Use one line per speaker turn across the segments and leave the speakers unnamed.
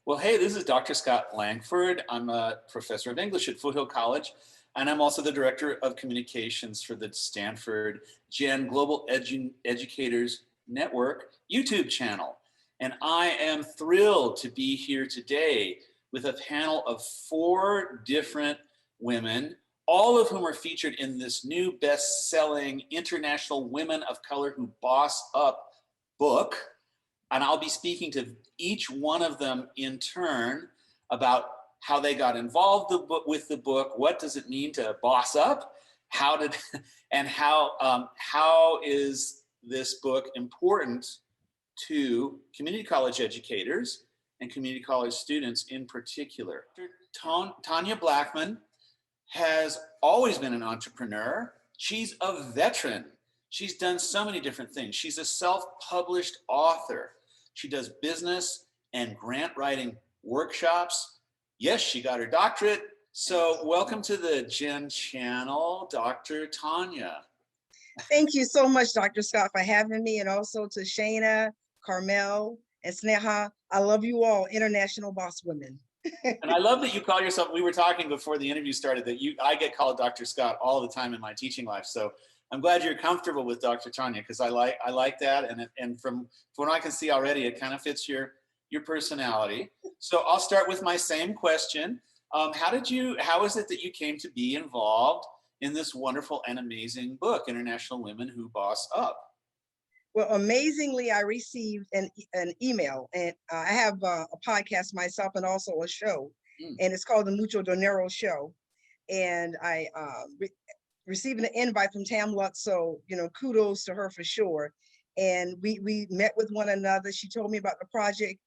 Well, hey, this is Dr. Scott Langford. I'm a professor of English at Foothill College, and I'm also the director of communications for the Stanford Gen Global Educators Network YouTube channel. And I am thrilled to be here today with a panel of 4 different women, all of whom are featured in this new best-selling International Women of Color Who Boss Up book. And I'll be speaking to each one of them in turn about how they got involved with the book, what does it mean to boss up, how is this book important to community college educators and community college students in particular. Tonya Blackmon has always been an entrepreneur. She's a veteran. She's done so many different things. She's a self-published author. She does business and grant writing workshops. Yes, she got her doctorate. So welcome to the Gen channel, Dr. Tonya.
Thank you so much, Dr. Scott, for having me, and also to Shana, Carmel, and Sneha. I love you all, international boss women.
And I love that you call yourself, we were talking before the interview started, that I get called Dr. Scott all the time in my teaching life. So I'm glad you're comfortable with Dr. Tonya, because I like that, and from what I can see already, it kind of fits your personality. So I'll start with my same question. How is it that you came to be involved in this wonderful and amazing book, International Women Who Boss Up?
Well, amazingly, I received an email, and I have a podcast myself and also a show, and it's called the Mucho Dinero Show. And I received an invite from Tam Lux, so kudos to her for sure. And we met with one another. She told me about the project,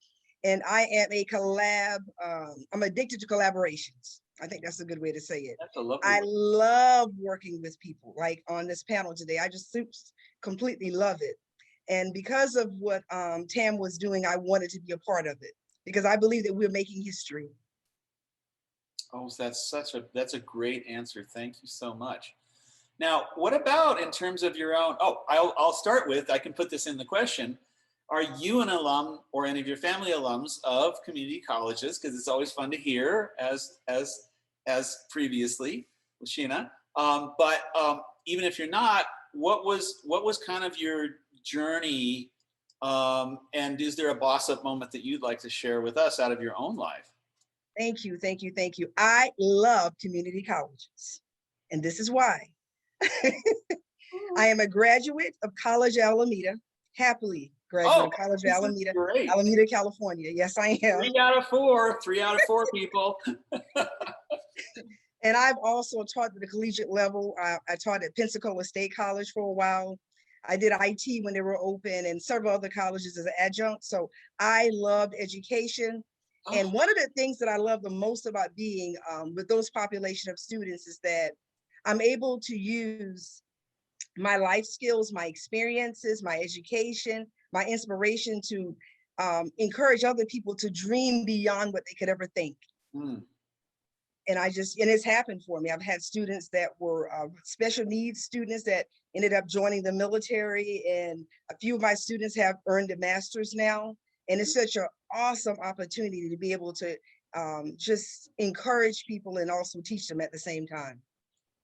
and I am a I'm addicted to collaborations. I think that's a good way to say it.
That's a lovely
I love working with people, like on this panel today. I just completely love it. And because of what Tam was doing, I wanted to be a part of it, because I believe that we're making history.
Oh, that's a great answer. Thank you so much. Now, what about in terms of your own, I'll start with, I can put this in the question. Are you an alum or any of your family alums of community colleges? Because it's always fun to hear as previously with Sheena. But even if you're not, what was kind of your journey? And is there a boss up moment that you'd like to share with us out of your own life?
Thank you, thank you, thank you. I love community colleges, and this is why. I am a graduate of College Alameda, happily graduate of College Alameda, Alameda, California. Yes, I am.
3 out of 4 people.
And I've also taught at the collegiate level. I taught at Pensacola State College for a while. I did IT when they were open, and several other colleges as an adjunct. So I loved education. And one of the things that I love the most about being with those population of students is that I'm able to use my life skills, my experiences, my education, my inspiration to encourage other people to dream beyond what they could ever think. And it's happened for me. I've had students that were special needs students that ended up joining the military, and a few of my students have earned a master's now. And it's such an awesome opportunity to be able to just encourage people and also teach them at the same time.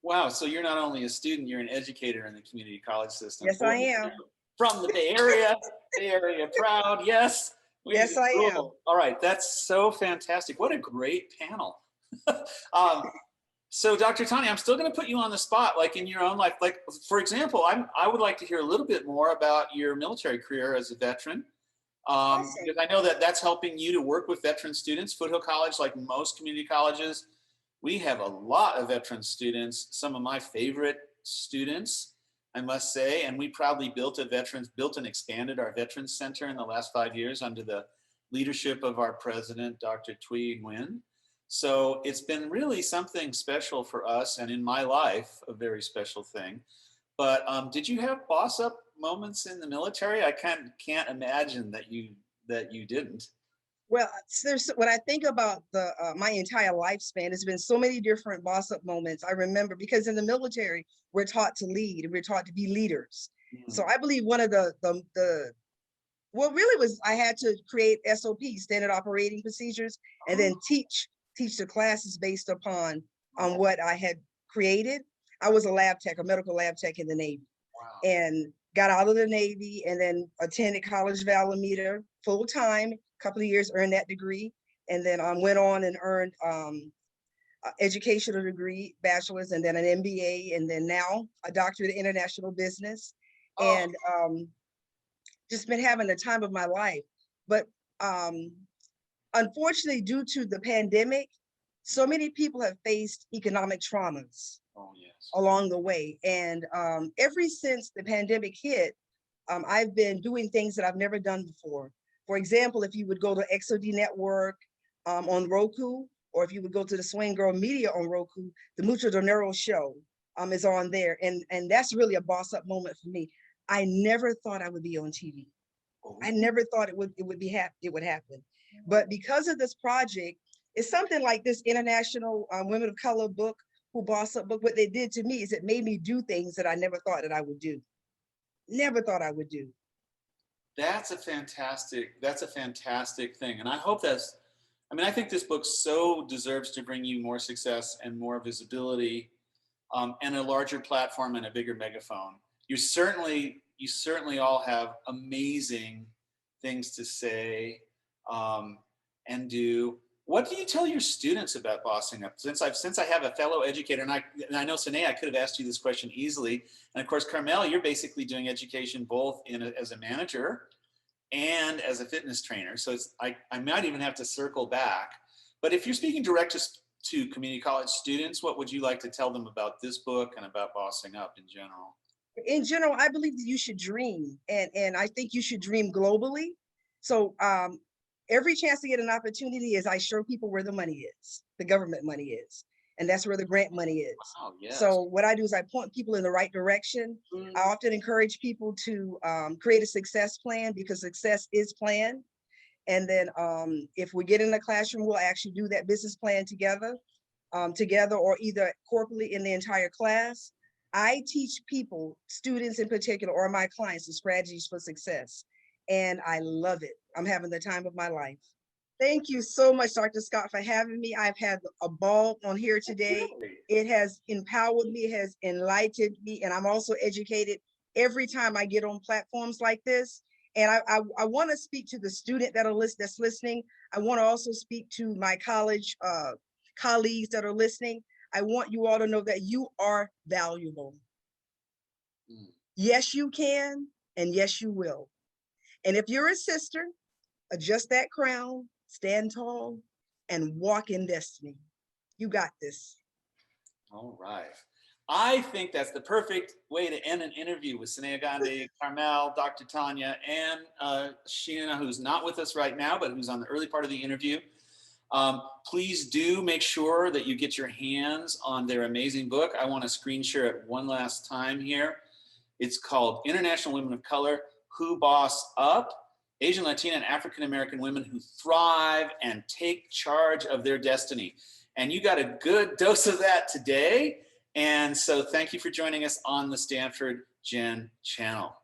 Wow, so you're not only a student, you're an educator in the community college system.
Yes, I am.
From the Bay Area, Bay Area proud, yes.
Yes, I am.
All right, that's so fantastic. What a great panel. So Dr. Tonya, I'm still gonna put you on the spot, like in your own life. Like, for example, I would like to hear a little bit more about your military career as a veteran. Because I know that that's helping you to work with veteran students. Foothill College, like most community colleges, we have a lot of veteran students, some of my favorite students, I must say, and we proudly built and expanded our Veterans Center in the last 5 years under the leadership of our president, Dr. Thuy Nguyen. So it's been really something special for us, and in my life, a very special thing. But did you have boss up moments in the military? I can't imagine that you didn't.
Well, when I think about my entire lifespan, it's been so many different boss up moments. I remember, because in the military, we're taught to lead, and we're taught to be leaders. So I believe one of the Well, really was I had to create SOPs, standard operating procedures, and then teach the classes based upon on what I had created. I was a lab tech, a medical lab tech in the Navy,
Wow.
and got out of the Navy and then attended College of Alameda full time, a couple of years, earned that degree, and then went on and earned educational degree, bachelor's, and then an MBA, and then now a doctorate in international business.
Oh.
And just been having the time of my life. But unfortunately, due to the pandemic, so many people have faced economic traumas along the way. And ever since the pandemic hit, I've been doing things that I've never done before. For example, if you would go to XOD Network on Roku, or if you would go to the Swing Girl Media on Roku, the Mucho Dinero show is on there. And that's really a boss up moment for me. I never thought I would be on TV. I never thought it would happen. But because of this project, it's something like this International Women of Color book, Who Boss Up book. What they did to me is it made me do things that I never thought that I would do. Never thought I would do.
That's a fantastic thing. And I hope I think this book so deserves to bring you more success and more visibility, and a larger platform and a bigger megaphone. You certainly all have amazing things to say and do. What do you tell your students about bossing up? Since I have a fellow educator, and I know, Sine, I could have asked you this question easily. And of course, Carmel, you're basically doing education both as a manager and as a fitness trainer. So I might even have to circle back. But if you're speaking direct to community college students, what would you like to tell them about this book and about bossing up in general?
In general, I believe that you should dream, and I think you should dream globally. So every chance to get an opportunity is I show people where the money is, the government money is, and that's where the grant money is.
Wow, yes.
So what I do is I point people in the right direction. I often encourage people to create a success plan, because success is planned. And then if we get in the classroom, we'll actually do that business plan together, or either corporately in the entire class. I teach people, students in particular, or my clients, the strategies for success. And I love it. I'm having the time of my life. Thank you so much, Dr. Scott, for having me. I've had a ball on here today. It has empowered me, it has enlightened me, and I'm also educated every time I get on platforms like this. And I want to speak to the student that's listening. I want to also speak to my college colleagues that are listening. I want you all to know that you are valuable. Yes, you can, and yes, you will. And if you're a sister, adjust that crown, stand tall, and walk in destiny. You got this.
All right. I think that's the perfect way to end an interview with Sine Gandhi, Carmel, Dr. Tonya, and Sheena, who's not with us right now, but who's on the early part of the interview. Please do make sure that you get your hands on their amazing book. I want to screen share it one last time here. It's called International Women of Color, Who Boss Up? Asian, Latina, and African American women who thrive and take charge of their destiny. And you got a good dose of that today. And so thank you for joining us on the Stanford Gen channel.